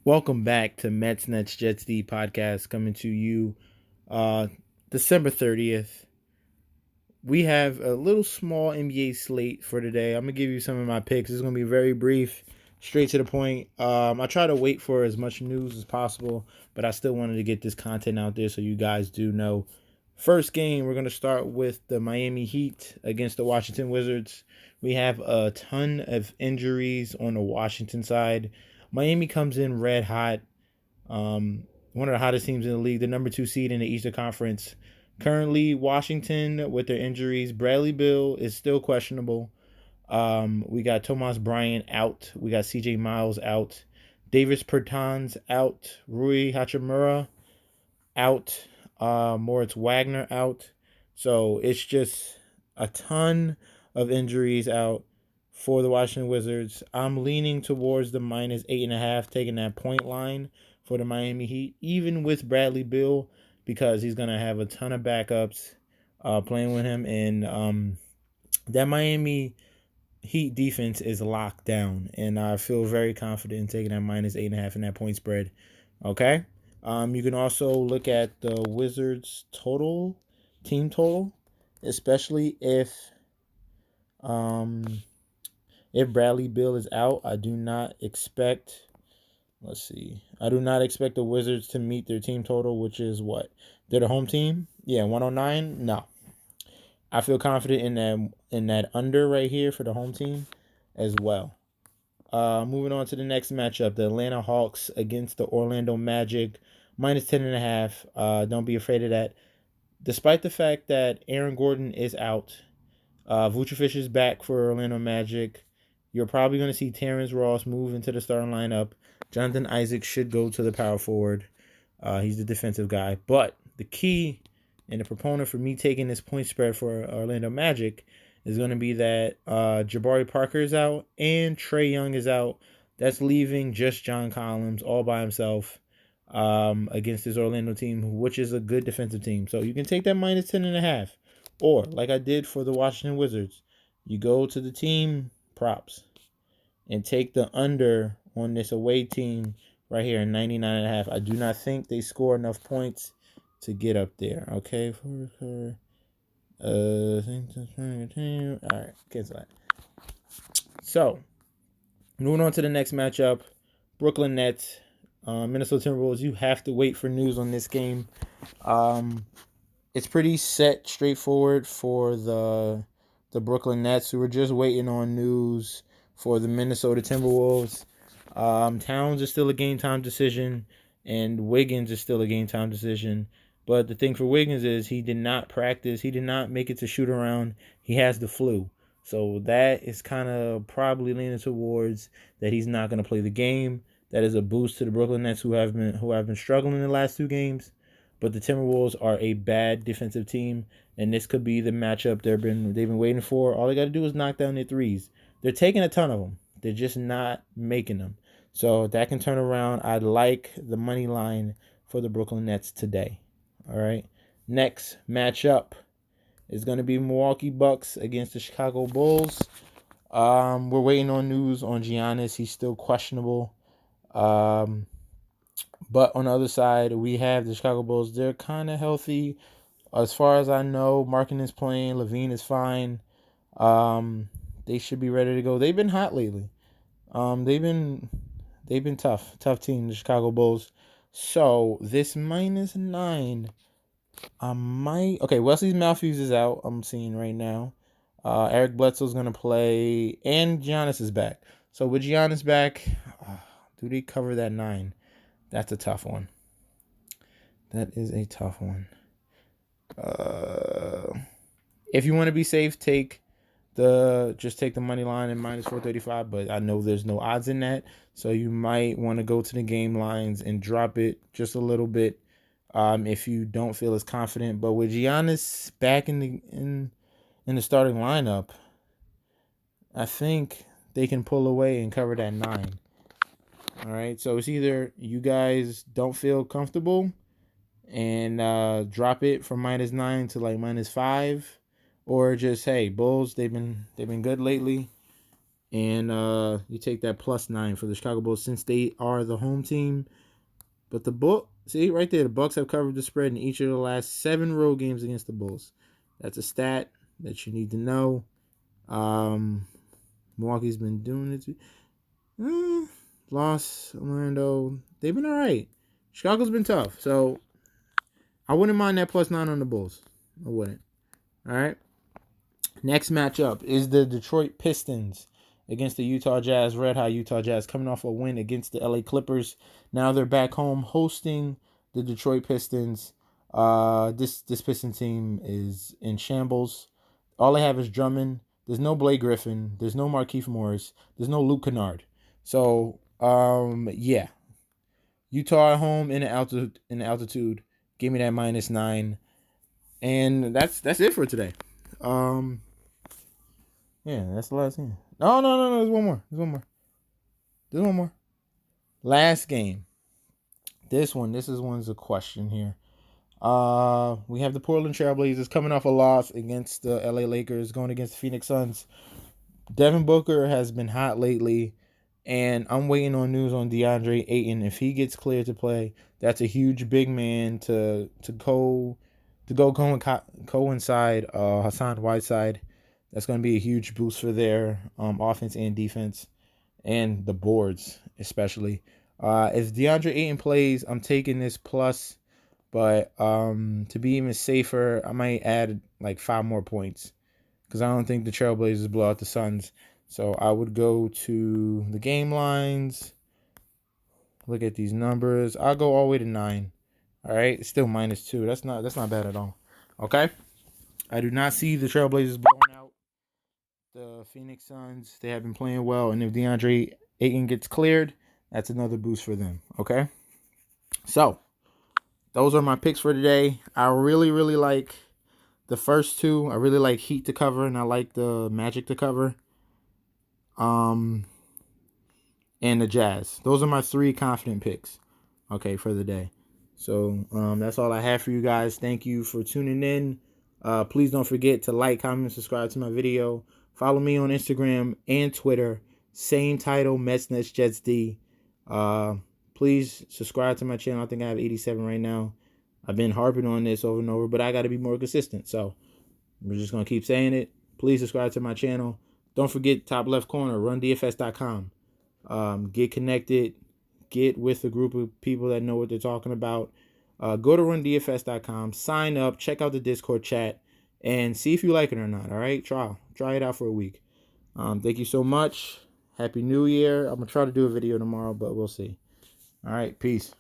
Welcome back to Mets Nets Jets D podcast coming to you uh December 30th. We have a little small NBA slate for today. I'm gonna give you some of my picks. It's gonna be very brief, straight to the point. I try to wait for as much news as possible, but I still wanted to get this content out there so you guys do know. First game, we're gonna start with the Miami Heat against the Washington Wizards. We have a ton of injuries on the Washington side. Miami comes in red hot. One of the hottest teams in the league, the number 2 seed in the Eastern Conference. Currently, Washington with their injuries. Bradley Beal is still questionable. We got Tomas Bryant out. We got CJ Miles out. Davis Bertans out. Rui Hachimura out. Moritz Wagner out. So it's just a ton of injuries out for the Washington Wizards. I'm leaning towards the minus 8.5, taking that point line for the Miami Heat, even with Bradley Beal, because he's going to have a ton of backups playing with him. And that Miami Heat defense is locked down. And I feel very confident in taking that minus 8.5 in that point spread. Okay? You can also look at the Wizards team total, especially if Bradley Beal is out. I do not expect the Wizards to meet their team total, which is what? They're the home team? Yeah, 109? No. I feel confident in that under right here for the home team as well. Moving on to the next matchup, the Atlanta Hawks against the Orlando Magic, minus 10.5. Don't be afraid of that. Despite the fact that Aaron Gordon is out, Vucevic is back for Orlando Magic. You're probably going to see Terrence Ross move into the starting lineup. Jonathan Isaac should go to the power forward. He's the defensive guy. But the key and the proponent for me taking this point spread for Orlando Magic is going to be that Jabari Parker is out and Trae Young is out. That's leaving just John Collins all by himself against this Orlando team, which is a good defensive team. So you can take that minus 10.5. Or, like I did for the Washington Wizards, you go to the team props and take the under on this away team right here in 99.5. I do not think they score enough points to get up there. Okay. All right, cancel that. So, moving on to the next matchup, Brooklyn Nets, Minnesota Timberwolves. You have to wait for news on this game. It's pretty straightforward for the Brooklyn Nets, who are just waiting on news for the Minnesota Timberwolves. Towns is still a game time decision, and Wiggins is still a game time decision. But the thing for Wiggins is he did not practice. He did not make it to shoot around. He has the flu. So that is kind of probably leaning towards that he's not going to play the game. That is a boost to the Brooklyn Nets, who have been struggling in the last 2 games. But the Timberwolves are a bad defensive team, and this could be the matchup they've been waiting for. All they got to do is knock down their threes. They're taking a ton of them. They're just not making them. So that can turn around. I like the money line for the Brooklyn Nets today. All right. Next matchup is going to be Milwaukee Bucks against the Chicago Bulls. We're waiting on news on Giannis. He's still questionable. But on the other side, we have the Chicago Bulls. They're kind of healthy. As far as I know, Markkanen is playing. Levine is fine. They should be ready to go. They've been hot lately. They've been tough team, the Chicago Bulls. So this minus 9, Wesley Matthews is out. I'm seeing right now. Eric Bledsoe's gonna play, and Giannis is back. So with Giannis back, do they cover that 9? That's a tough one. That is a tough one. If you want to be safe, take the money line and minus 435, but I know there's no odds in that, so you might want to go to the game lines and drop it just a little bit if you don't feel as confident. But with Giannis back in the starting lineup, I think they can pull away and cover that 9. All right, so it's either you guys don't feel comfortable and drop it from minus 9 to like minus 5, or just, hey, Bulls, they've been good lately, And you take that +9 for the Chicago Bulls since they are the home team. But the see right there, the Bucks have covered the spread in each of the last 7 road games against the Bulls. That's a stat that you need to know. Milwaukee's been doing it. Lost Orlando. They've been all right. Chicago's been tough, so I wouldn't mind that +9 on the Bulls. I wouldn't. All right. Next matchup is the Detroit Pistons against the Utah Jazz. Red Hot Utah Jazz coming off a win against the LA Clippers. Now they're back home hosting the Detroit Pistons. This Piston team is in shambles. All they have is Drummond. There's no Blake Griffin. There's no Markieff Morris. There's no Luke Kennard. So yeah, Utah at home in the altitude. Give me that -9, and that's it for today. Yeah, that's the last game. No. There's one more. Last game. This one's a question here. We have the Portland Trailblazers coming off a loss against the LA Lakers, going against the Phoenix Suns. Devin Booker has been hot lately, and I'm waiting on news on DeAndre Ayton. If he gets cleared to play, that's a huge big man to coincide Hassan Whiteside. That's going to be a huge boost for their offense and defense, and the boards especially. If DeAndre Ayton plays, I'm taking this plus, but to be even safer, I might add like 5 more points because I don't think the Trailblazers blow out the Suns. So I would go to the game lines, look at these numbers. I'll go all the way to 9. All right, it's still -2. That's not bad at all. Okay, I do not see the Trailblazers blowing out the Phoenix Suns. They have been playing well, and if DeAndre Ayton gets cleared, that's another boost for them. Okay, so those are my picks for today. I really like the first 2. I really like Heat to cover, and I like the Magic to cover. And the Jazz. Those are my 3 confident picks. Okay, for the day. So that's all I have for you guys. Thank you for tuning in. Please don't forget to like, comment, and subscribe to my video. Follow me on Instagram and Twitter. Same title, Mets, Nets, Jets, D. Please subscribe to my channel. I think I have 87 right now. I've been harping on this over and over, but I got to be more consistent. So we're just going to keep saying it. Please subscribe to my channel. Don't forget, top left corner, rundfs.com. Get connected. Get with a group of people that know what they're talking about. Go to rundfs.com. Sign up. Check out the Discord chat. And see if you like it or not. All right? Try it out for a week. Thank you so much. Happy New Year. I'm going to try to do a video tomorrow, but we'll see. All right. Peace.